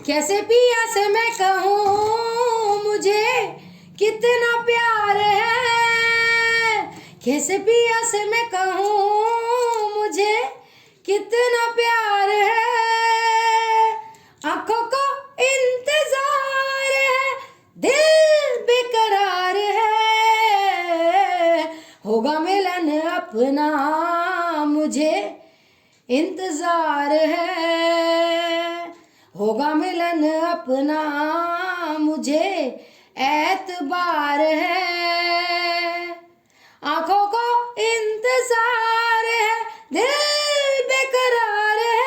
कैसे पिया से मैं कहूँ मुझे कितना प्यार है, कैसे पिया से मैं कहूँ मुझे कितना प्यार है। आंखों को इंतजार है, दिल बेकरार है, होगा मिलन अपना मुझे इंतजार है, होगा मिलन अपना मुझे एतबार है। आंखों को इंतजार है, दिल बेकरार है,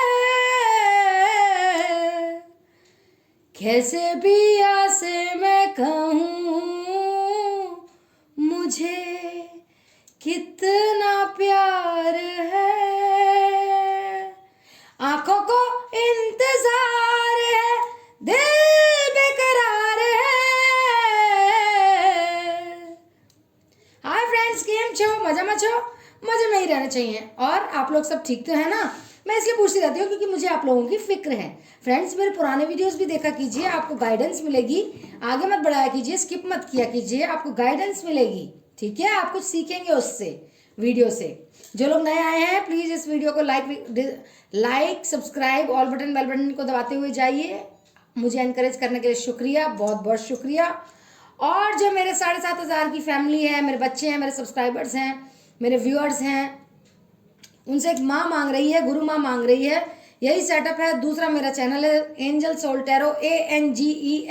कैसे पिया से मैं कहूँ मुझे कितना प्यार है। आंखों को इंतजार है, दिल बेकरार है। हाय फ्रेंड्स, केम छो? मजा मचो, मजे में ही रहना चाहिए। और आप लोग सब ठीक तो है ना? मैं इसलिए पूछती रहती हूँ क्योंकि मुझे आप लोगों की फिक्र है। फ्रेंड्स, मेरे पुराने वीडियोस भी देखा कीजिए, आपको गाइडेंस मिलेगी। आगे मत बढ़ाया कीजिए, स्किप मत किया कीजिए, आपको गाइडेंस मिलेगी। ठीक है, आप कुछ सीखेंगे उससे, वीडियो से। जो लोग नए आए हैं प्लीज इस वीडियो को like subscribe all button bell button को दबाते हुए जाइए। मुझे एनकरेज करने के लिए शुक्रिया, बहुत बहुत शुक्रिया। और जो मेरे 7,500 की फैमिली है, मेरे बच्चे हैं, मेरे सब्सक्राइबर्स हैं, मेरे व्यूअर्स हैं, उनसे एक माँ मांग रही है, गुरु माँ मांग रही है। यही सेटअप है। दूसरा मेरा चैनल है एंजल सोल टैरो, ANGELSOULTAROT।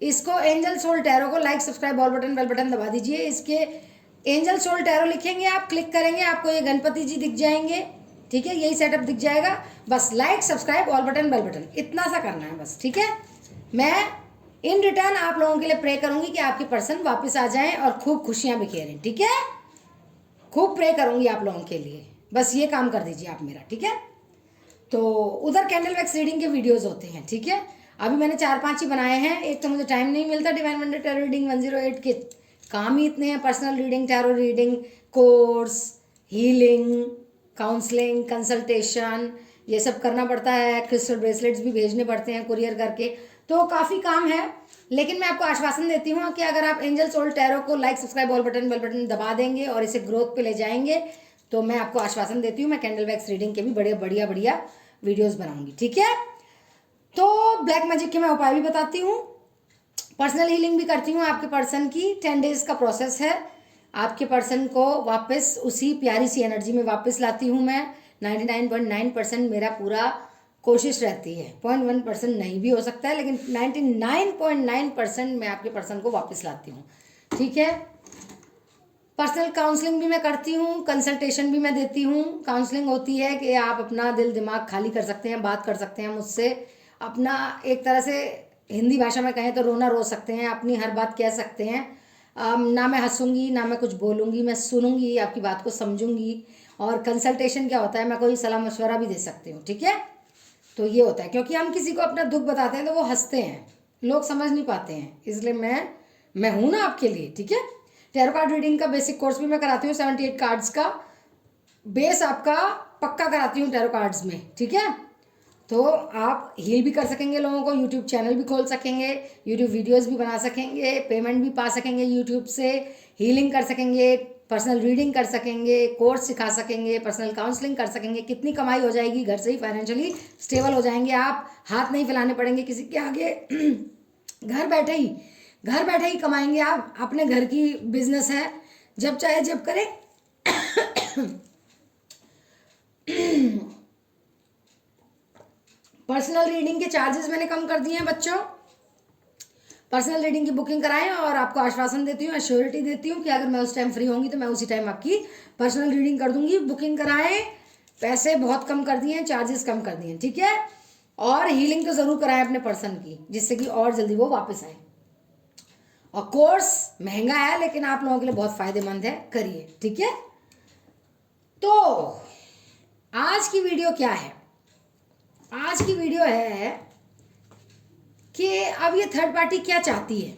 इसको एंजल सोल टैरो को like subscribe all button bell button दबा दीजिए। इसके एंजल सोल टैरो लिखेंगे, आप क्लिक करेंगे, आपको ये गणपति जी दिख जाएंगे। ठीक है, यही सेटअप दिख जाएगा। बस like subscribe all button bell button इतना सा करना है बस। ठीक है, मैं इन रिटर्न आप लोगों के लिए प्रे करूंगी कि आपके पर्सन वापस आ जाएं और खूब खुशियां बिखेरें। ठीक है, खूब प्रे करूंगी आप लोगों के लिए, बस ये काम कर दीजिए आप मेरा। ठीक है, तो उधर कैंडल वैक्स रीडिंग के वीडियोस होते हैं। ठीक है, अभी मैंने 4-5 ही बनाए हैं। एक तो मुझे टाइम नहीं मिलता, डिवाइन मंडे टैरो रीडिंग 108 के काम ही इतने हैं। Personal reading, tarot reading, course, healing, counselling, consultation, ये सब करना पड़ता है। क्रिस्टल ब्रेसलेट्स भी भेजने पड़ते हैं कुरियर करके, तो काफ़ी काम है। लेकिन मैं आपको आश्वासन देती हूँ कि अगर आप एंजल सोल टैरो को like subscribe all button bell button दबा देंगे और इसे ग्रोथ पे ले जाएंगे, तो मैं आपको आश्वासन देती हूँ मैं कैंडल वैक्स रीडिंग के भी बड़े बढ़िया बढ़िया वीडियोस बनाऊंगी। ठीक है, तो ब्लैक मैजिक के मैं उपाय भी बताती हूँ, पर्सनल हीलिंग भी करती हूँ आपके पर्सन की। 10 डेज का प्रोसेस है। आपके पर्सन को वापस उसी प्यारी सी एनर्जी में वापस लाती हूँ मैं। 99.9% मेरा पूरा कोशिश रहती है, 0.1% नहीं भी हो सकता है, लेकिन 99.9% मैं आपके पर्सन को वापस लाती हूँ। ठीक है, पर्सनल काउंसलिंग भी मैं करती हूँ, कंसल्टेशन भी मैं देती हूँ। काउंसलिंग होती है कि आप अपना दिल दिमाग खाली कर सकते हैं, बात कर सकते हैं मुझसे, अपना एक तरह से हिंदी भाषा में कहें तो रोना रो सकते हैं, अपनी हर बात कह सकते हैं। ना मैं हंसूंगी, ना मैं कुछ बोलूँगी, मैं सुनूंगी, आपकी बात को समझूंगी। और कंसल्टेशन क्या होता है, मैं कोई सलाह मशवरा भी दे सकती हूँ। ठीक है, तो ये होता है, क्योंकि हम किसी को अपना दुख बताते हैं तो वो हंसते हैं, लोग समझ नहीं पाते हैं, इसलिए मैं हूँ ना आपके लिए। ठीक है, टैरो कार्ड रीडिंग का बेसिक कोर्स भी मैं कराती हूँ, 78 कार्ड्स का बेस आपका पक्का कराती हूँ टैरो कार्ड्स में। ठीक है, तो आप हील भी कर सकेंगे लोगों को, यूट्यूब चैनल भी खोल सकेंगे, यूट्यूब वीडियोस भी बना सकेंगे, पेमेंट भी पा सकेंगे यूट्यूब से, हीलिंग कर सकेंगे, पर्सनल रीडिंग कर सकेंगे, कोर्स सिखा सकेंगे, पर्सनल काउंसलिंग कर सकेंगे। कितनी कमाई हो जाएगी, घर से ही फाइनेंशियली स्टेबल हो जाएंगे आप, हाथ नहीं फैलाने पड़ेंगे किसी के आगे। घर बैठे ही कमाएंगे आप, अपने घर की बिजनेस है, जब चाहे जब करें। पर्सनल रीडिंग के चार्जेस मैंने कम कर दिए हैं बच्चों। पर्सनल रीडिंग की बुकिंग कराएं और आपको आश्वासन देती हूँ, एश्योरिटी देती हूँ कि अगर मैं उस टाइम फ्री होंगी तो मैं उसी टाइम आपकी पर्सनल रीडिंग कर दूंगी। बुकिंग कराएं, पैसे बहुत कम कर दिए हैं, चार्जेस कम कर दिए हैं। ठीक है, और हीलिंग तो ज़रूर कराएं अपने पर्सन की, जिससे कि और जल्दी वो वापस आए। और कोर्स महंगा है लेकिन आप लोगों के लिए बहुत फायदेमंद है, करिए। ठीक है, तो आज की वीडियो क्या है? आज की वीडियो है कि अब ये थर्ड पार्टी क्या चाहती है,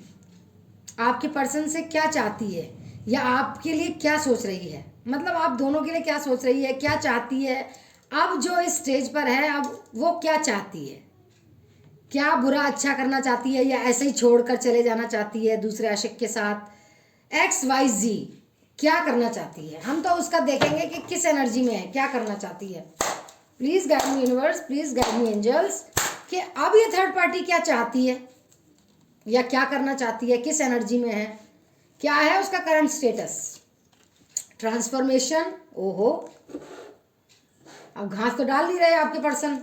आपके पर्सन से क्या चाहती है, या आपके लिए क्या सोच रही है। मतलब आप दोनों के लिए क्या सोच रही है, क्या चाहती है, अब जो इस स्टेज पर है, अब वो क्या चाहती है, क्या बुरा अच्छा करना चाहती है या ऐसे ही छोड़कर चले जाना चाहती है दूसरे आशिक के साथ, XYZ क्या करना चाहती है, हम तो उसका देखेंगे कि किस एनर्जी में है, क्या करना चाहती है। Please guide me universe, please guide me angels, कि अब ये थर्ड पार्टी क्या चाहती है या क्या करना चाहती है, किस एनर्जी में है, क्या है उसका करंट स्टेटस। ट्रांसफॉर्मेशन, ओहो, अब घास तो डाल नहीं रहे आपके पर्सन,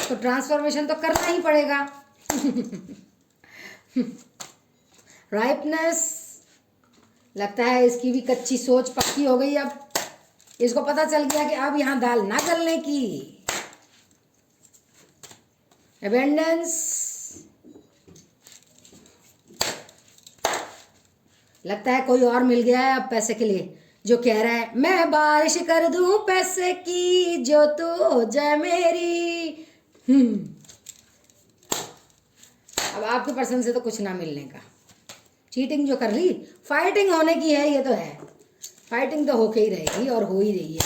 तो ट्रांसफॉर्मेशन तो करना ही पड़ेगा। राइपनेस, लगता है इसकी भी कच्ची सोच पक्की हो गई, अब इसको पता चल गया कि अब यहां दाल ना गलने की। एबेंडेंस, लगता है कोई और मिल गया है अब पैसे के लिए, जो कह रहा है मैं बारिश कर दूं पैसे की जो तू हो जाए मेरी। अब आपके पर्सन से तो कुछ ना मिलने का, चीटिंग जो कर ली, फाइटिंग होने की है, ये तो है, फाइटिंग तो होके ही रहेगी और हो ही रही है।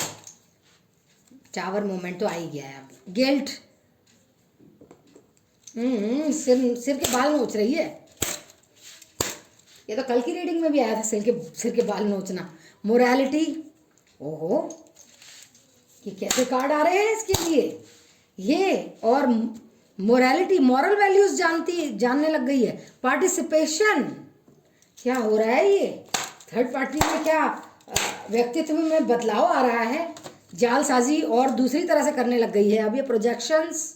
टावर मोमेंट तो आ ही गया है अब। गिल्ट, सिर के बाल नोच रही है, ये तो कल की रीडिंग में भी आया था, सिर के बाल नोचना। मोरालिटी, ओहो, ये कैसे कार्ड आ रहे हैं इसके लिए, ये और मोरालिटी, मॉरल वैल्यूज जानने लग गई है। पार्टिसिपेशन, क्या हो रहा है ये थर्ड पार्टी में, क्या व्यक्तित्व में बदलाव आ रहा है, जालसाजी और दूसरी तरह से करने लग गई है अब ये प्रोजेक्शंस।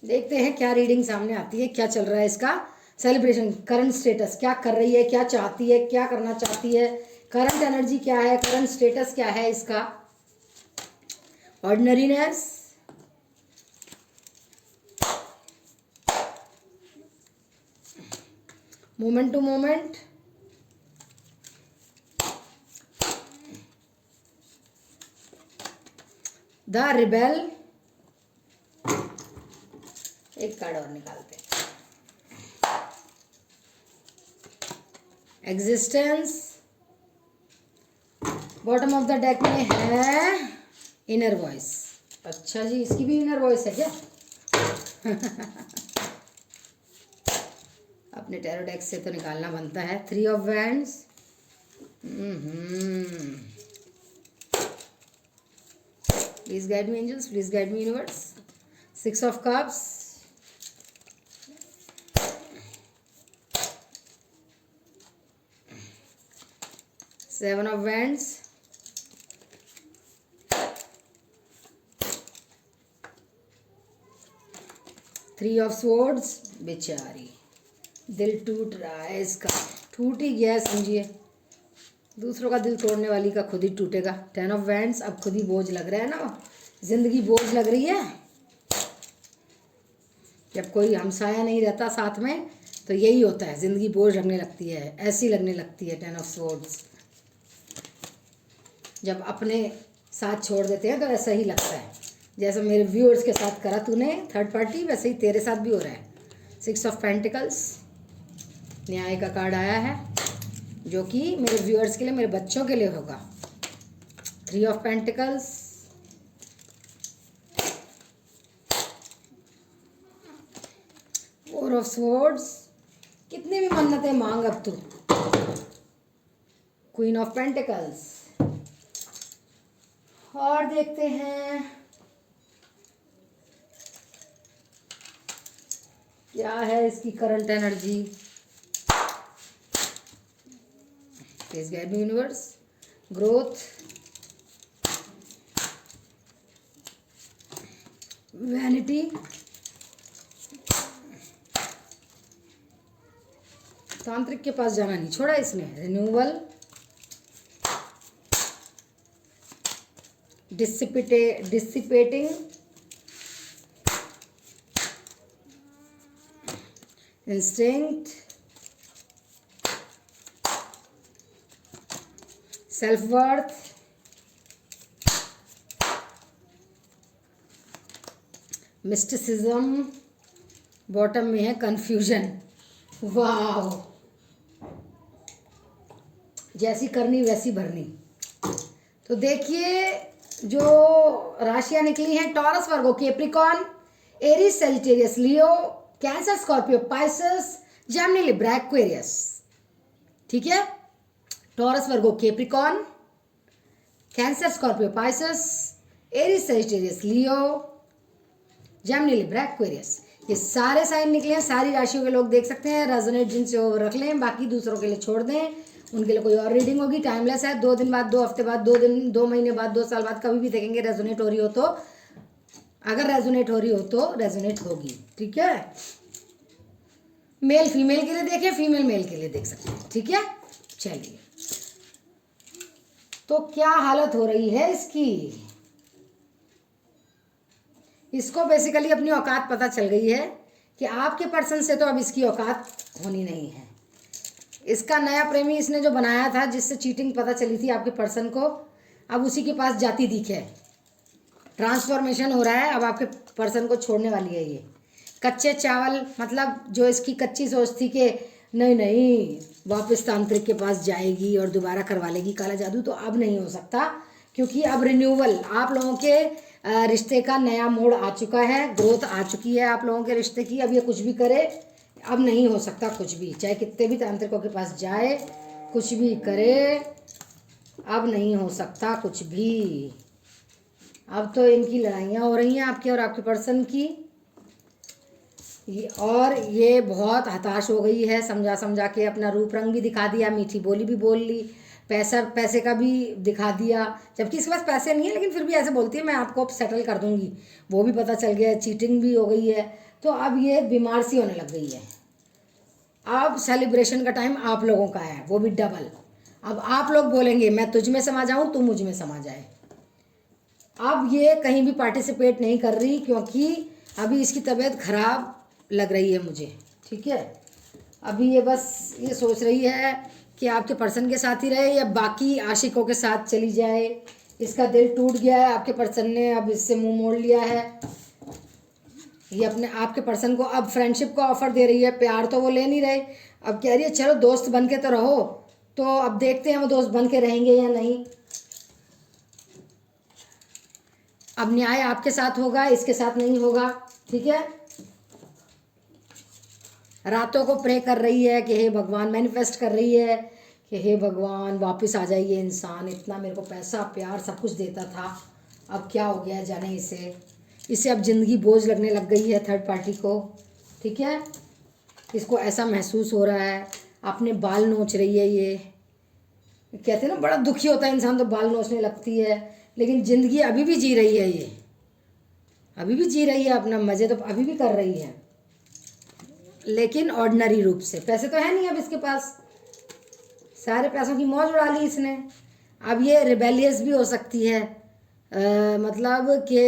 देखते हैं क्या रीडिंग सामने आती है, क्या चल रहा है इसका सेलिब्रेशन, करंट स्टेटस, क्या कर रही है, क्या चाहती है, क्या करना चाहती है, करंट एनर्जी क्या है, करंट स्टेटस क्या है इसका। Ordinariness, moment to moment, the rebel, एक कार्ड और निकालते हैं। Existence, bottom of the deck में है इनर वॉइस। अच्छा जी, इसकी भी इनर वॉइस है क्या? अपने टैरो डेक से तो निकालना बनता है। 3 of wands, please guide me angels, please guide me universe. 6 of cups, seven of wands, three of swords. बेचारी, दिल टूट रहा है इसका, टूट ही गया है समझिए, दूसरों का दिल तोड़ने वाली का खुद ही टूटेगा। 10 ऑफ वैंड्स, अब खुद ही बोझ लग रहा है ना, जिंदगी बोझ लग रही है। जब कोई हमसाया नहीं रहता साथ में तो यही होता है, जिंदगी बोझ लगने लगती है, ऐसी लगने लगती है। 10 ऑफ स्वॉर्ड्स, जब अपने साथ छोड़ देते हैं तो ऐसा ही लगता है, जैसे मेरे व्यूअर्स के साथ करा तूने थर्ड पार्टी, वैसे ही तेरे साथ भी हो रहा है। 6 ऑफ पेंटिकल्स, न्याय का कार्ड आया है, जो कि मेरे व्यूअर्स के लिए, मेरे बच्चों के लिए होगा। 3 of pentacles, four of swords, कितनी भी मन्नतें मांग अब तू। क्वीन ऑफ पेंटिकल्स, और देखते हैं क्या है इसकी current energy. Please guide me universe. Growth, vanity, तांत्रिक के पास जाना नहीं छोड़ा इसने। Renewal, dissipating, instinct, self worth, mysticism, bottom में है कंफ्यूजन। वाह, जैसी करनी वैसी भरनी, तो देखिए जो राशियां निकली हैं, Taurus, Virgo, Capricorn, Aries, Sagittarius, Leo, Cancer, Scorpio, Pisces, Gemini, Libra, Aquarius. ठीक है, Taurus, Virgo, Capricorn, Cancer, Scorpio, Pisces, Aries, Sagittarius, Leo, Gemini, Libra, Aquarius. ये सारे साइन निकले हैं, सारी राशियों के लोग देख सकते हैं। रेजोनेट जिनसे वो रख लें, बाकी दूसरों के लिए छोड़ दें, उनके लिए कोई और रीडिंग होगी। टाइमलेस है, 2 दिन बाद, 2 हफ्ते बाद, 2 दिन, 2 महीने बाद, 2 साल बाद, कभी भी देखेंगे। रेजोनेट हो रही हो तो, अगर रेजोनेट हो रही हो तो रेजोनेट होगी। ठीक है, मेल फीमेल के लिए देखें, फीमेल मेल के लिए देख सकते हैं। ठीक है, चलिए, तो क्या हालत हो रही है इसकी। इसको बेसिकली अपनी औकात पता चल गई है कि आपके पर्सन से तो अब इसकी औकात होनी नहीं है। इसका नया प्रेमी इसने जो बनाया था, जिससे चीटिंग पता चली थी आपके पर्सन को, अब उसी के पास जाती दिखे। ट्रांसफॉर्मेशन हो रहा है, अब आपके पर्सन को छोड़ने वाली है ये। कच्चे चावल, मतलब जो इसकी कच्ची सोच थी कि नहीं नहीं वापस तांत्रिक के पास जाएगी और दोबारा करवा लेगी काला जादू, तो अब नहीं हो सकता, क्योंकि अब रिन्यूअल, आप लोगों के रिश्ते का नया मोड़ आ चुका है, ग्रोथ आ चुकी है आप लोगों के रिश्ते की। अब ये कुछ भी करे, अब नहीं हो सकता कुछ भी, चाहे कितने भी तांत्रिकों के पास जाए, कुछ भी करे, अब नहीं हो सकता कुछ भी। अब तो इनकी लड़ाइयाँ हो रही हैं आपके और आपके पर्सन की, और ये बहुत हताश हो गई है। समझा समझा के अपना रूप रंग भी दिखा दिया, मीठी बोली भी बोल ली, पैसे का भी दिखा दिया, जबकि इसके पास पैसे नहीं है, लेकिन फिर भी ऐसे बोलती है मैं आपको अब सेटल कर दूंगी। वो भी पता चल गया है, चीटिंग भी हो गई है। तो अब ये बीमार सी होने लग गई है। अब सेलिब्रेशन का टाइम आप लोगों का है, वो भी डबल। अब आप लोग बोलेंगे मैं तुझ में समा जाऊं, तू मुझ में समा जाए। अब ये कहीं भी पार्टिसिपेट नहीं कर रही, क्योंकि अभी इसकी तबीयत खराब लग रही है मुझे। ठीक है, अभी ये बस ये सोच रही है कि आपके पर्सन के साथ ही रहे या बाकी आशिकों के साथ चली जाए। इसका दिल टूट गया है, आपके पर्सन ने अब इससे मुंह मोड़ लिया है। ये अपने आपके पर्सन को अब फ्रेंडशिप का ऑफर दे रही है, प्यार तो वो ले नहीं रहे। अब कह रही है चलो दोस्त बन के तो रहो, तो अब देखते हैं वो दोस्त बन के रहेंगे या नहीं। अब न्याय आपके साथ होगा, इसके साथ नहीं होगा। ठीक है, रातों को प्रे कर रही है कि हे भगवान, मैनिफेस्ट कर रही है कि हे भगवान वापस आ जाइए इंसान, इतना मेरे को पैसा प्यार सब कुछ देता था, अब क्या हो गया जाने इसे अब ज़िंदगी बोझ लगने लग गई है थर्ड पार्टी को। ठीक है, इसको ऐसा महसूस हो रहा है, अपने बाल नोच रही है। ये कहते हैं ना बड़ा दुखी होता है इंसान तो बाल नोचने लगती है, लेकिन ज़िंदगी अभी भी जी रही है। ये अभी भी जी रही है अपना, मज़े तो अभी भी कर रही है, लेकिन ऑर्डिनरी रूप से। पैसे तो है नहीं अब इसके पास, सारे पैसों की मौज उड़ा ली इसने। अब ये रिबेलियस भी हो सकती है, मतलब कि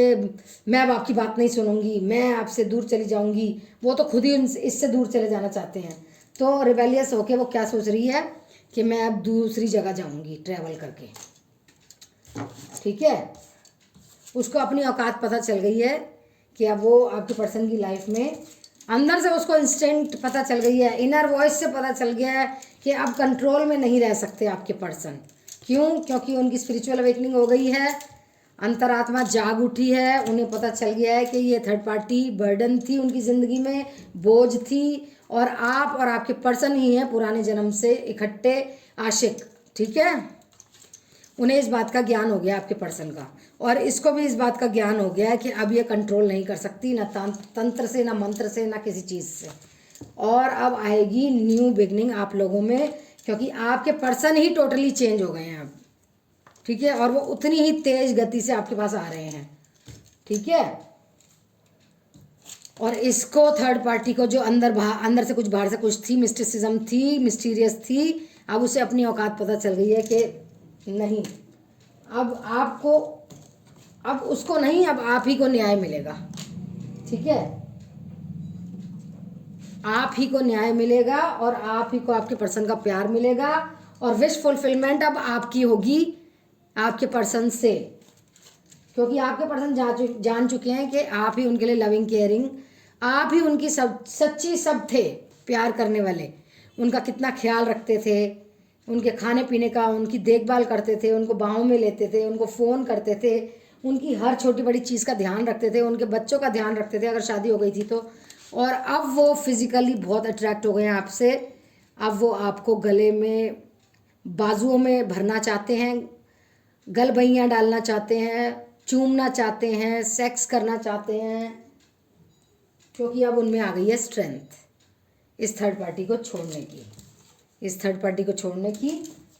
मैं अब आपकी बात नहीं सुनूंगी, मैं आपसे दूर चली जाऊंगी। वो तो खुद ही इससे दूर चले जाना चाहते हैं, तो रिबेलियस होके वो क्या सोच रही है कि मैं अब दूसरी जगह जाऊंगी ट्रैवल करके। ठीक है, उसको अपनी औकात पता चल गई है कि अब वो आपके पर्सन की लाइफ में, अंदर से उसको इंस्टेंट पता चल गई है, इनर वॉइस से पता चल गया है कि अब कंट्रोल में नहीं रह सकते आपके पर्सन। क्यों? क्योंकि उनकी स्पिरिचुअल अवेकनिंग हो गई है, अंतरात्मा जाग उठी है, उन्हें पता चल गया है कि ये थर्ड पार्टी बर्डन थी उनकी ज़िंदगी में, बोझ थी, और आप और आपके पर्सन ही हैं पुराने जन्म से इकट्ठे आशिक। ठीक है, उन्हें इस बात का ज्ञान हो गया आपके पर्सन का, और इसको भी इस बात का ज्ञान हो गया है कि अब ये कंट्रोल नहीं कर सकती, ना तंत्र से, ना मंत्र से, ना किसी चीज़ से। और अब आएगी न्यू बिगनिंग आप लोगों में, क्योंकि आपके पर्सन ही टोटली चेंज हो गए हैं अब। ठीक है, और वो उतनी ही तेज गति से आपके पास आ रहे हैं। ठीक है, और इसको थर्ड पार्टी को जो अंदर से कुछ बाहर से कुछ थी, मिस्टिसिज्म थी, मिस्टीरियस थी, अब उसे अपनी औकात पता चल गई है कि नहीं, अब आपको, अब उसको नहीं, अब आप ही को न्याय मिलेगा। ठीक है, आप ही को न्याय मिलेगा, और आप ही को आपके पर्सन का प्यार मिलेगा, और विश फुलफिलमेंट अब आपकी होगी आपके पर्सन से, क्योंकि आपके पर्सन जान चुके हैं कि आप ही उनके लिए लविंग केयरिंग, आप ही उनकी सब सच्ची सब थे, प्यार करने वाले, उनका कितना ख्याल रखते थे, उनके खाने पीने का, उनकी देखभाल करते थे, उनको बाहों में लेते थे, उनको फ़ोन करते थे, उनकी हर छोटी बड़ी चीज़ का ध्यान रखते थे, उनके बच्चों का ध्यान रखते थे अगर शादी हो गई थी तो। और अब वो फिज़िकली बहुत अट्रैक्ट हो गए हैं आपसे। अब वो आपको गले में, बाजुओं में भरना चाहते हैं, गलबैयाँ डालना चाहते हैं, चूमना चाहते हैं, सेक्स करना चाहते हैं, क्योंकि अब उनमें आ गई है स्ट्रेंथ इस थर्ड पार्टी को छोड़ने की, इस थर्ड पार्टी को छोड़ने की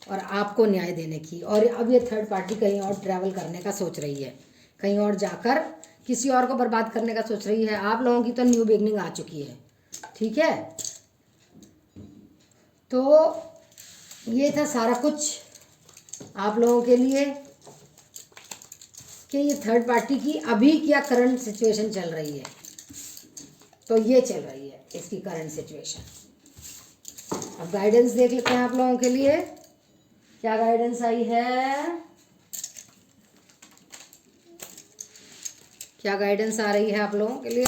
और आपको न्याय देने की। और अब ये थर्ड पार्टी कहीं और ट्रैवल करने का सोच रही है, कहीं और जाकर किसी और को बर्बाद करने का सोच रही है। आप लोगों की तो न्यू बिगनिंग आ चुकी है, ठीक है। तो ये था सारा कुछ आप लोगों के लिए कि ये थर्ड पार्टी की अभी क्या करंट सिचुएशन चल रही है। तो ये चल रही है इसकी करंट सिचुएशन। अब गाइडेंस देख लेते हैं आप लोगों के लिए क्या गाइडेंस आई है, क्या गाइडेंस आ रही है आप लोगों के लिए।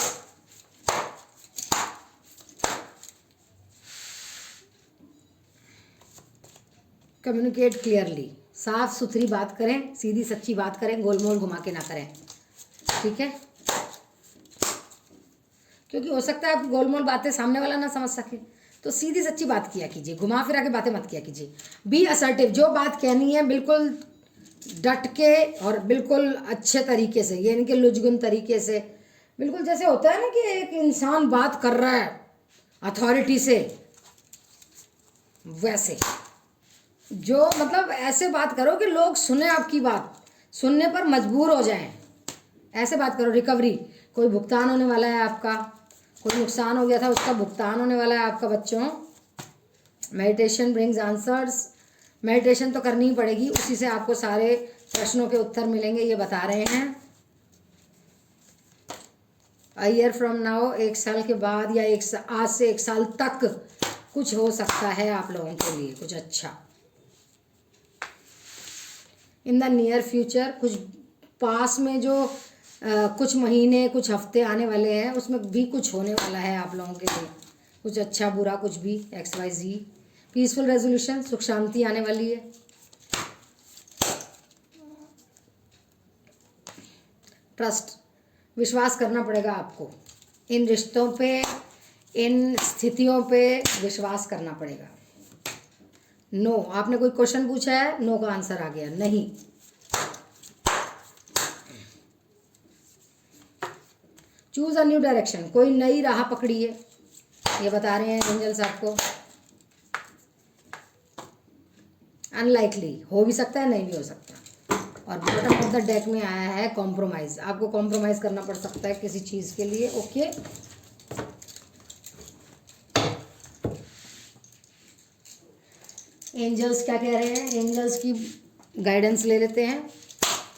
कम्युनिकेट क्लियरली, साफ सुथरी बात करें, सीधी सच्ची बात करें, गोलमोल घुमा के ना करें, ठीक है। क्योंकि हो सकता है आप गोलमोल बातें सामने वाला ना समझ सके, तो सीधी सच्ची बात किया कीजिए, घुमा फिरा के बातें मत किया कीजिए। बी असर्टिव, जो बात कहनी है बिल्कुल डट के और बिल्कुल अच्छे तरीके से, यानी कि लुजगुन तरीके से, बिल्कुल जैसे होता है ना कि एक इंसान बात कर रहा है अथॉरिटी से, वैसे जो मतलब ऐसे बात करो कि लोग सुने, आपकी बात सुनने पर मजबूर हो जाएं, ऐसे बात करो। रिकवरी, कोई भुगतान होने वाला है आपका, कोई नुकसान हो गया था उसका भुगतान होने वाला है आपका बच्चों। मेडिटेशन ब्रिंग्स आंसर्स, मेडिटेशन तो करनी ही पड़ेगी, उसी से आपको सारे प्रश्नों के उत्तर मिलेंगे, ये बता रहे हैं। अ ईयर फ्रॉम नाउ, एक साल के बाद या आज से एक साल तक कुछ हो सकता है आप लोगों के लिए कुछ अच्छा। इन द नियर फ्यूचर, कुछ पास में जो कुछ महीने कुछ हफ्ते आने वाले हैं उसमें भी कुछ होने वाला है आप लोगों के लिए, कुछ अच्छा बुरा कुछ भी, XYZ। पीसफुल रेजोल्यूशन, सुख शांति आने वाली है। ट्रस्ट, विश्वास करना पड़ेगा आपको, इन रिश्तों पे, इन स्थितियों पे विश्वास करना पड़ेगा। नो, आपने कोई क्वेश्चन पूछा है, नो का आंसर आ गया, नहीं। चूज अ न्यू डायरेक्शन, कोई नई राह पकड़िए, ये बता रहे हैं एंजल्स आपको। अनलाइकली, हो भी सकता है नहीं भी हो सकता। और बॉटम ऑफ द डेक में आया है कॉम्प्रोमाइज, आपको कॉम्प्रोमाइज करना पड़ सकता है किसी चीज़ के लिए, ओके। एंजल्स क्या कह रहे हैं, एंजल्स की गाइडेंस ले लेते हैं।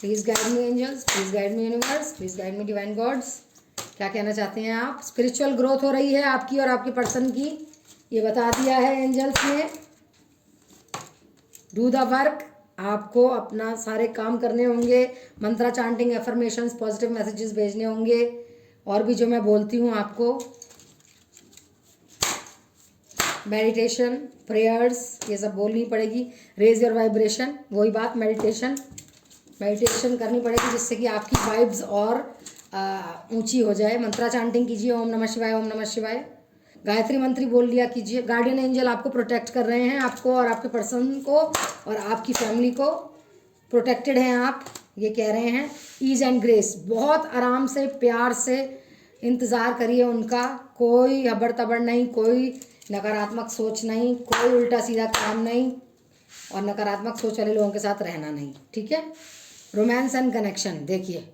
Please guide me angels, please guide me universe, please guide me divine gods. क्या कहना चाहते हैं आप। स्पिरिचुअल ग्रोथ हो रही है आपकी और आपके पर्सन की, ये बता दिया है एंजल्स ने। डू द वर्क, आपको अपना सारे काम करने होंगे, मंत्रा चांटिंग, एफर्मेशंस, पॉजिटिव मैसेजेस भेजने होंगे, और भी जो मैं बोलती हूँ आपको, मेडिटेशन, प्रेयर्स, ये सब बोलनी पड़ेगी। रेज योर वाइब्रेशन, वही बात, मेडिटेशन करनी पड़ेगी जिससे कि आपकी वाइब्स और ऊंची हो जाए। मंत्रा चांटिंग कीजिए, ओम नमः शिवाय, ओम नमः शिवाय। गायत्री मंत्री बोल लिया कीजिए। गार्डियन एंजल आपको प्रोटेक्ट कर रहे हैं, आपको और आपके पर्सन को और आपकी फैमिली को प्रोटेक्टेड हैं आप, ये कह रहे हैं। ईज एंड ग्रेस, बहुत आराम से प्यार से इंतज़ार करिए उनका, कोई हबड़ तबड़ नहीं, कोई नकारात्मक सोच नहीं, कोई उल्टा सीधा काम नहीं, और नकारात्मक सोच वाले लोगों के साथ रहना नहीं, ठीक है। रोमांस एंड कनेक्शन, देखिए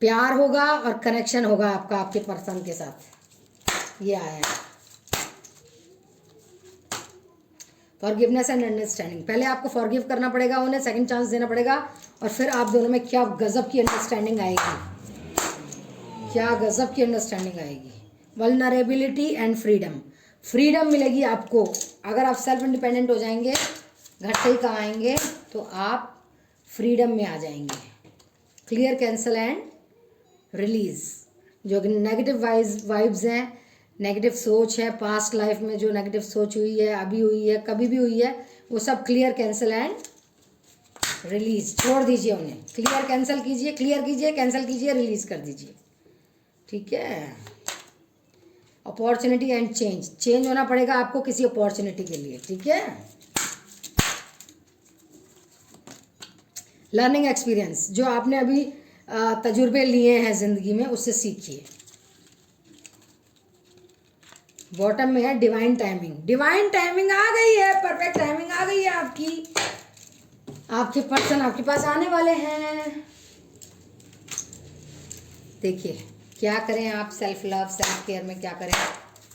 प्यार होगा और कनेक्शन होगा आपका आपके पर्सन के साथ, ये आया है। फॉरगिवनेस एंड अंडरस्टैंडिंग, पहले आपको फॉरगिव करना पड़ेगा उन्हें, सेकंड चांस देना पड़ेगा, और फिर आप दोनों में क्या गजब की अंडरस्टैंडिंग आएगी, क्या गजब की अंडरस्टैंडिंग आएगी। वल्नरेबिलिटी एंड फ्रीडम, फ्रीडम मिलेगी आपको। अगर आप सेल्फ इंडिपेंडेंट हो जाएंगे, घर से ही कमाएंगे, तो आप फ्रीडम में आ जाएंगे। क्लियर, कैंसल एंड रिलीज, जो नेगेटिव वाइब्स हैं, नेगेटिव सोच है, पास्ट लाइफ में जो नेगेटिव सोच हुई है, अभी हुई है, कभी भी हुई है, वो सब क्लियर, कैंसिल एंड रिलीज, छोड़ दीजिए उन्हें। क्लियर कैंसिल कीजिए, क्लियर कीजिए, कैंसिल कीजिए, रिलीज कर दीजिए। ठीक है। अपॉर्चुनिटी एंड चेंज, चेंज होना पड़ेगा आपको किसी अपॉर्चुनिटी के लिए। ठीक है। लर्निंग एक्सपीरियंस, जो आपने अभी तजुर्बे लिए हैं ज़िंदगी में, उससे सीखिए। बॉटम में है डिवाइन टाइमिंग, डिवाइन टाइमिंग आ गई है, परफेक्ट टाइमिंग आ गई है आपकी। आपके पर्सन आपके पास आने वाले हैं। देखिए क्या करें आप, सेल्फ लव सेल्फ केयर में क्या करें,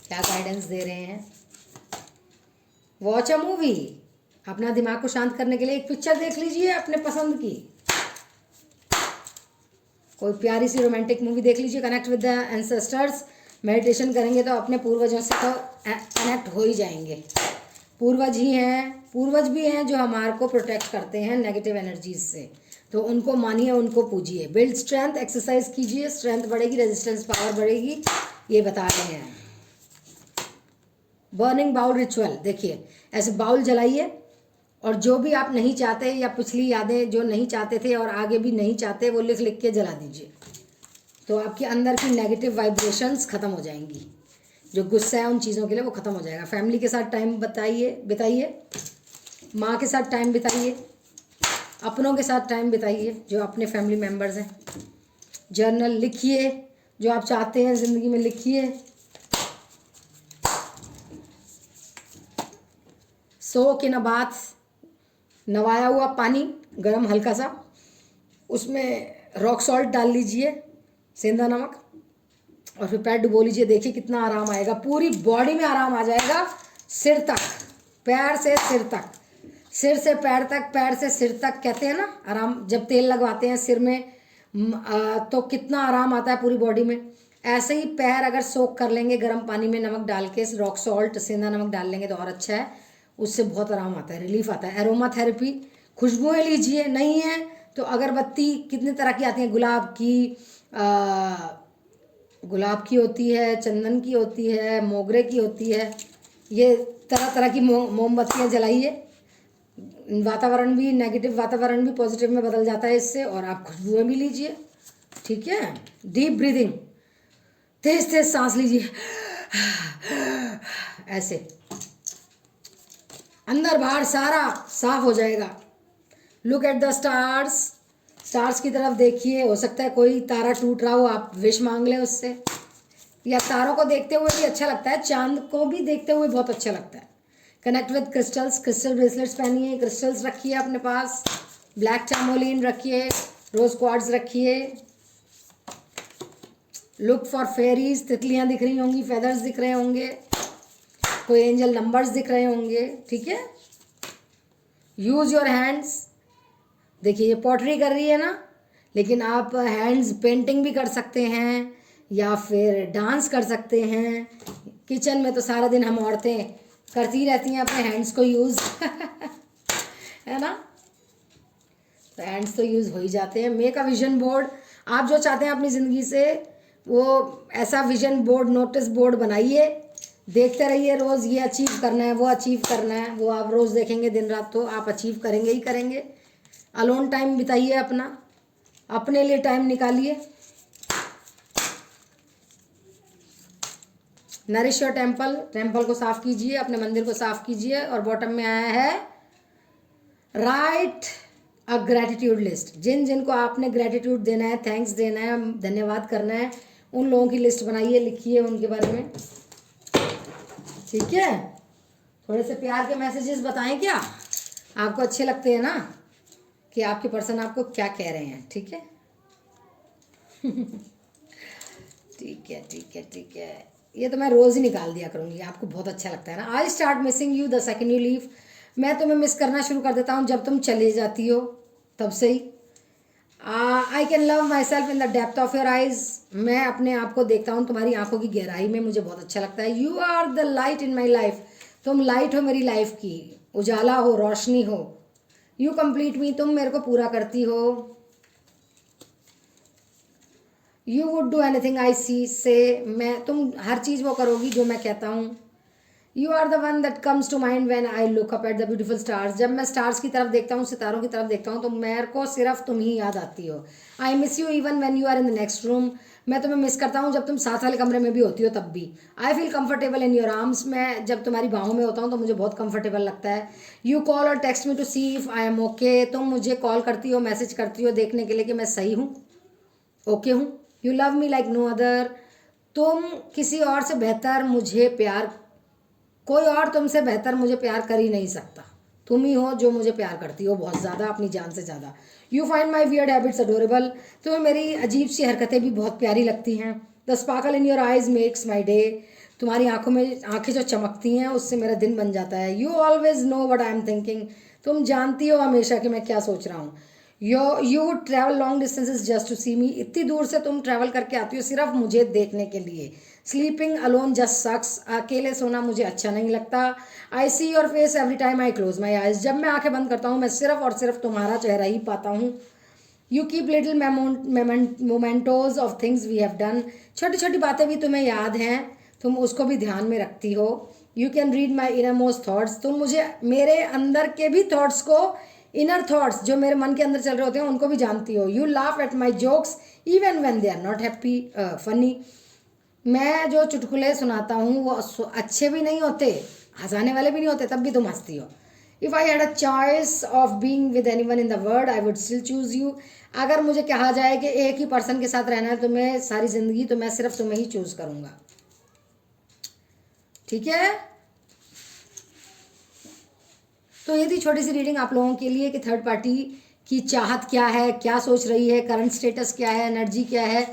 क्या गाइडेंस दे रहे हैं। वॉच अ मूवी, अपना दिमाग को शांत करने के लिए एक पिक्चर देख लीजिए अपने पसंद की, कोई प्यारी सी रोमांटिक मूवी देख लीजिए। Connect with the ancestors, meditation करेंगे तो अपने पूर्वजों से तो कनेक्ट हो ही जाएंगे। पूर्वज ही हैं, पूर्वज भी हैं जो हमारे को प्रोटेक्ट करते हैं नेगेटिव एनर्जीज से, तो उनको मानिए, उनको पूजिए। बिल्ड स्ट्रेंथ, एक्सरसाइज कीजिए, स्ट्रेंथ बढ़ेगी, रेजिस्टेंस पावर बढ़ेगी, ये बता रहे हैं। बर्निंग बाउल रिचुअल, देखिए ऐसे बाउल जलाइए और जो भी आप नहीं चाहते या पिछली यादें जो नहीं चाहते थे और आगे भी नहीं चाहते, वो लिख लिख के जला दीजिए, तो आपके अंदर की नेगेटिव वाइब्रेशंस ख़त्म हो जाएंगी। जो गुस्सा है उन चीज़ों के लिए वो ख़त्म हो जाएगा। फैमिली के साथ टाइम बिताइए, माँ के साथ टाइम बिताइए, अपनों के साथ टाइम बिताइए जो अपने फैमिली मेम्बर्स हैं। जर्नल लिखिए, जो आप चाहते हैं ज़िंदगी में लिखिए। सोक इन अ बाथ, नवाया हुआ पानी गरम हल्का सा, उसमें रॉक सॉल्ट डाल लीजिए, सेंधा नमक, और फिर पैर डुबो लीजिए। देखिए कितना आराम आएगा, पूरी बॉडी में आराम आ जाएगा, सिर तक, पैर से सिर तक, सिर से पैर तक, पैर से सिर तक। कहते हैं ना आराम, जब तेल लगवाते हैं सिर में तो कितना आराम आता है पूरी बॉडी में। ऐसे ही पैर अगर सोक कर लेंगे गर्म पानी में नमक डाल के, रॉक सॉल्ट सेंधा नमक डाल लेंगे तो और अच्छा है, उससे बहुत आराम आता है, रिलीफ आता है। एरोमा थेरेपी, खुशबुएं लीजिए, नहीं है तो अगरबत्ती कितनी तरह की आती हैं, गुलाब की होती है, चंदन की होती है, मोगरे की होती है, ये तरह तरह की मोमबत्तियाँ जलाइए। वातावरण भी, नेगेटिव वातावरण भी पॉजिटिव में बदल जाता है इससे, और आप खुशबुएं भी लीजिए। ठीक है। डीप ब्रीदिंग, तेज तेज सांस लीजिए, ऐसे अंदर बाहर सारा साफ हो जाएगा। Look at the stars, stars की तरफ देखिए, हो सकता है कोई तारा टूट रहा हो, आप विश मांग लें उससे, या तारों को देखते हुए भी अच्छा लगता है, चांद को भी देखते हुए बहुत अच्छा लगता है। Connect with crystals, crystal bracelets पहनिए, क्रिस्टल्स रखिए अपने पास, ब्लैक टैमोलिन रखिए, रोज क्वार्ट्ज रखिए। लुक फॉर फेरीज, तितलियां दिख रही होंगी, फेदर्स दिख रहे होंगे, कोई एंजल नंबर्स दिख रहे होंगे। ठीक है। यूज योर हैंड्स, देखिए ये पॉटरी कर रही है ना, लेकिन आप हैंड्स पेंटिंग भी कर सकते हैं या फिर डांस कर सकते हैं। किचन में तो सारा दिन हम औरतें करती रहती हैं अपने हैंड्स को यूज़ है ना, तो हैंड्स तो यूज़ हो ही जाते हैं। मेक अ विजन बोर्ड, आप जो चाहते हैं अपनी ज़िंदगी से वो ऐसा विजन बोर्ड, नोटिस बोर्ड बनाइए, देखते रहिए रोज़, ये अचीव करना है, वो अचीव करना है, वो आप रोज़ देखेंगे दिन रात तो आप अचीव करेंगे ही करेंगे। अलोन टाइम बिताइए अपना, अपने लिए टाइम निकालिए। नरिश योर टेम्पल, टेम्पल को साफ कीजिए, अपने मंदिर को साफ कीजिए। और बॉटम में आया है राइट अ ग्रैटिट्यूड लिस्ट, जिन जिनको आपने ग्रैटिट्यूड देना है, थैंक्स देना है, धन्यवाद करना है, उन लोगों की लिस्ट बनाइए, लिखिए उनके बारे में। ठीक है। थोड़े से प्यार के मैसेजेस बताएं क्या, आपको अच्छे लगते हैं ना कि आपके पर्सन आपको क्या कह रहे हैं। ठीक है ठीक है ठीक है ठीक है, ये तो मैं रोज़ ही निकाल दिया करूँगी, आपको बहुत अच्छा लगता है ना। I start missing you the second you leave, मैं तुम्हें मिस करना शुरू कर देता हूँ जब तुम चले जाती हो, तब से ही। I can love myself in the depth of your eyes, मैं अपने आप को देखता हूँ तुम्हारी आंखों की गहराई में, मुझे बहुत अच्छा लगता है। You are the light in my life, तुम लाइट हो मेरी लाइफ की, उजाला हो, रोशनी हो। यू कंप्लीट मी, तुम मेरे को पूरा करती हो। You would do anything I see say, मैं, तुम हर चीज़ वो करोगी जो मैं कहता हूँ। You are the one that comes to mind when I look up at the beautiful stars. जब मैं स्टार्स की तरफ देखता हूँ, सितारों की तरफ देखता हूँ, तो मेरे को सिर्फ तुम ही याद आती हो। I miss you even when you are in the next room. मैं तुम्हें मिस करता हूँ जब तुम साथ वाले कमरे में भी होती हो तब भी। I feel comfortable in your arms. मैं जब तुम्हारी बाहों में होता हूँ तो मुझे बहुत कंफर्टेबल लगता है। यू कॉल और text me to see if I am okay. तुम मुझे कॉल करती हो, मैसेज करती हो देखने के लिए कि मैं सही हूँ, ओके हूँ। You love me like no other. तुम किसी और से बेहतर मुझे प्यार, कोई और तुमसे बेहतर मुझे प्यार कर ही नहीं सकता। तुम ही हो जो मुझे प्यार करती हो बहुत ज़्यादा, अपनी जान से ज़्यादा। You find my weird habits adorable. तुम्हें मेरी अजीब सी हरकतें भी बहुत प्यारी लगती हैं। The sparkle in your eyes makes my day. तुम्हारी आंखों में आंखें जो चमकती हैं उससे मेरा दिन बन जाता है। You always know what I am thinking. तुम जानती हो हमेशा कि मैं क्या सोच रहा हूँ। You would travel long distances just to see me. इतनी दूर से तुम ट्रैवल करके आती हो सिर्फ मुझे देखने के लिए। Sleeping alone just sucks. अकेले सोना मुझे अच्छा नहीं लगता। I see your face every time I close my eyes. जब मैं आंखें बंद करता हूँ मैं सिर्फ और सिर्फ तुम्हारा चेहरा ही पाता हूँ। You keep little mementos of things we have done. छोटी छोटी बातें भी तुम्हें याद हैं, तुम उसको भी ध्यान में रखती हो। You can read my inner most thoughts. तुम मुझे मेरे अंदर के भी थॉट्स को, इनर थॉट्स जो मेरे मन के अंदर चल रहे होते हैं उनको भी जानती हो। You laugh at my jokes even when they are not happy funny. मैं जो चुटकुले सुनाता हूँ वो अच्छे भी नहीं होते, हंसाने वाले भी नहीं होते, तब भी तुम हंसती हो। If I had a choice of being with anyone in the world I would still choose you. अगर मुझे कहा जाए कि एक ही पर्सन के साथ रहना है तुम्हें सारी ज़िंदगी, तो मैं सिर्फ तुम्हें ही चूज़ करूँगा। ठीक है, तो ये थी छोटी सी रीडिंग आप लोगों के लिए कि थर्ड पार्टी की चाहत क्या है, क्या सोच रही है, करंट स्टेटस क्या है, एनर्जी क्या है।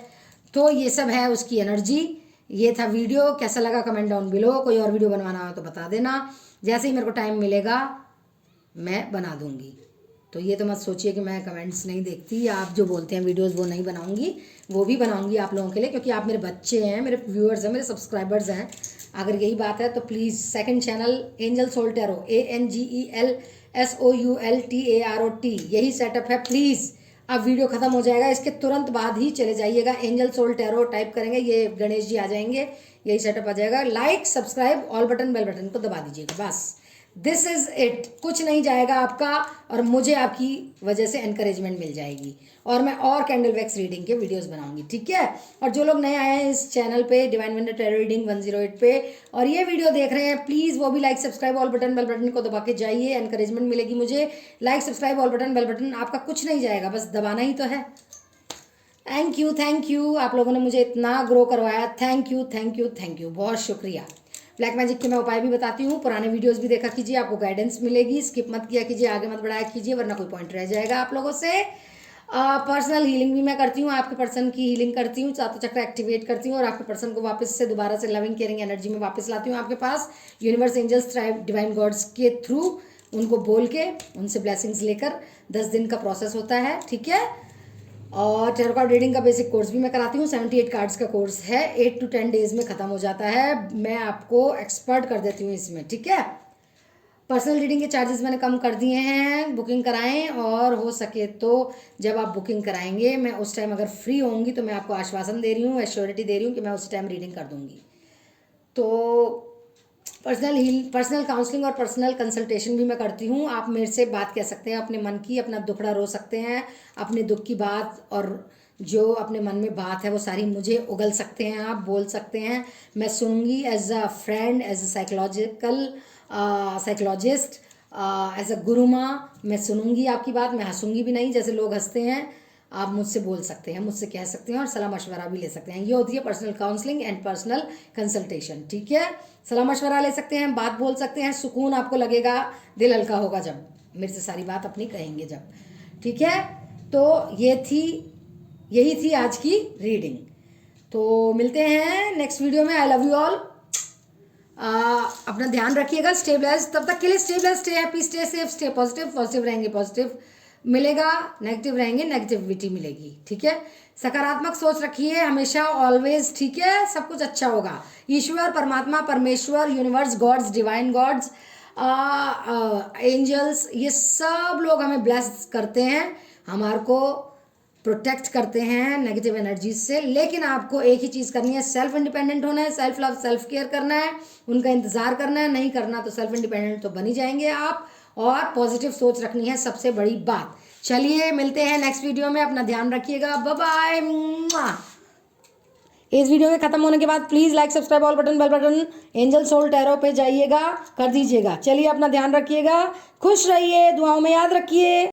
तो ये सब है उसकी एनर्जी। ये था वीडियो, कैसा लगा कमेंट डाउन बिलो। कोई और वीडियो बनवाना हो तो बता देना, जैसे ही मेरे को टाइम मिलेगा मैं बना दूंगी। तो ये तो मत सोचिए कि मैं कमेंट्स नहीं देखती, आप जो बोलते हैं वीडियोस वो नहीं बनाऊंगी, वो भी बनाऊंगी आप लोगों के लिए, क्योंकि आप मेरे बच्चे हैं, मेरे व्यूअर्स हैं, मेरे सब्सक्राइबर्स हैं। अगर यही बात है तो please second channel Angel Soul Tarot, ANGELSOULTAROT, यही सेटअप है। प्लीज़ अब वीडियो ख़त्म हो जाएगा, इसके तुरंत बाद ही चले जाइएगा। एंजल सोल टैरो टाइप करेंगे, ये गणेश जी आ जाएंगे, यही सेटअप आ जाएगा। Like subscribe all button bell button को दबा दीजिएगा, बस दिस इज़ इट। कुछ नहीं जाएगा आपका, और मुझे आपकी वजह से एनकरेजमेंट मिल जाएगी, और मैं और कैंडल वैक्स रीडिंग के वीडियोस बनाऊंगी। ठीक है, और जो लोग नए आए हैं इस चैनल पे डिवाइन विंडो टैरो रीडिंग 108 पे और ये वीडियो देख रहे हैं, प्लीज़ वो भी like subscribe all button bell button को दबा के जाइए, एनकरेजमेंट मिलेगी मुझे। Like subscribe all button bell button आपका कुछ नहीं जाएगा, बस दबाना ही तो है। थैंक यू, आप लोगों ने मुझे इतना ग्रो करवाया। थैंक यू, बहुत शुक्रिया। ब्लैक मैजिक के मैं उपाय भी बताती हूँ, पुराने वीडियोस भी देखा कीजिए, आपको गाइडेंस मिलेगी। स्किप मत किया कीजिए, आगे मत बढ़ाया कीजिए, वरना कोई पॉइंट रह जाएगा आप लोगों से। पर्सनल हीलिंग भी मैं करती हूँ, आपके पर्सन की हीलिंग करती हूँ, सातों चक्र एक्टिवेट करती हूँ, और आपके पर्सन को वापस से दोबारा से लविंग केयरिंग एनर्जी में वापस लाती हूँ आपके पास, यूनिवर्स एंजल्स डिवाइन गॉड्स के थ्रू उनको बोल के, उनसे ब्लेसिंग्स लेकर। 10 दिन का प्रोसेस होता है, ठीक है। और टैरो कार्ड रीडिंग का बेसिक कोर्स भी मैं कराती हूँ, 78 कार्ड्स का कोर्स है, 8 to 10 डेज में ख़त्म हो जाता है। मैं आपको एक्सपर्ट कर देती हूँ इसमें, ठीक है। पर्सनल रीडिंग के चार्जेस मैंने कम कर दिए हैं, बुकिंग कराएं, और हो सके तो जब आप बुकिंग कराएंगे मैं उस टाइम अगर फ्री होंगी तो मैं आपको आश्वासन दे रही हूँ, एश्योरिटी दे रही हूँ कि मैं उस टाइम रीडिंग कर दूँगी। तो पर्सनल काउंसलिंग और पर्सनल कंसल्टेशन भी मैं करती हूँ। आप मेरे से बात कह सकते हैं अपने मन की, अपना दुखड़ा रो सकते हैं, अपने दुख की बात और जो अपने मन में बात है वो सारी मुझे उगल सकते हैं, आप बोल सकते हैं, मैं सुनूंगी as a friend, as a psychologist, as a guru maa. मैं सुनूंगी आपकी बात, मैं हंसूंगी भी नहीं जैसे लोग हंसते हैं। आप मुझसे बोल सकते हैं, मुझसे कह सकते हैं, और सलाह मशवरा भी ले सकते हैं। ये होती है personal counselling and personal consultation, ठीक है। सलाह मशवरा ले सकते हैं, बात बोल सकते हैं, सुकून आपको लगेगा, दिल हल्का होगा जब मेरे से सारी बात अपनी कहेंगे जब, ठीक है। तो यही थी आज की रीडिंग। तो मिलते हैं नेक्स्ट वीडियो में। I love you all. अपना ध्यान रखिएगा, स्टे ब्लेस्ड, तब तक के लिए stay blessed, stay happy, stay safe, stay positive. Positive रहेंगे पॉजिटिव मिलेगा, नेगेटिव रहेंगे नेगेटिविटी मिलेगी, ठीक है। सकारात्मक सोच रखिए हमेशा, ऑलवेज, ठीक है। सब कुछ अच्छा होगा। ईश्वर, परमात्मा, परमेश्वर, universe, gods, divine gods, angels, ये सब लोग हमें ब्लेस करते हैं, हमारे को प्रोटेक्ट करते हैं नेगेटिव एनर्जी से। लेकिन आपको एक ही चीज़ करनी है, सेल्फ इंडिपेंडेंट होना है, सेल्फ लव सेल्फ केयर करना है, उनका इंतज़ार करना है। नहीं करना तो सेल्फ इंडिपेंडेंट तो बन ही जाएंगे आप। और पॉजिटिव सोच रखनी है, सबसे बड़ी बात। चलिए मिलते हैं नेक्स्ट वीडियो में, अपना ध्यान रखिएगा, बाय बाय। इस वीडियो के खत्म होने के बाद please like subscribe all button bell button Angel Soul Tarot पे जाइएगा, कर दीजिएगा। चलिए अपना ध्यान रखिएगा, खुश रहिए, दुआओं में याद रखिए।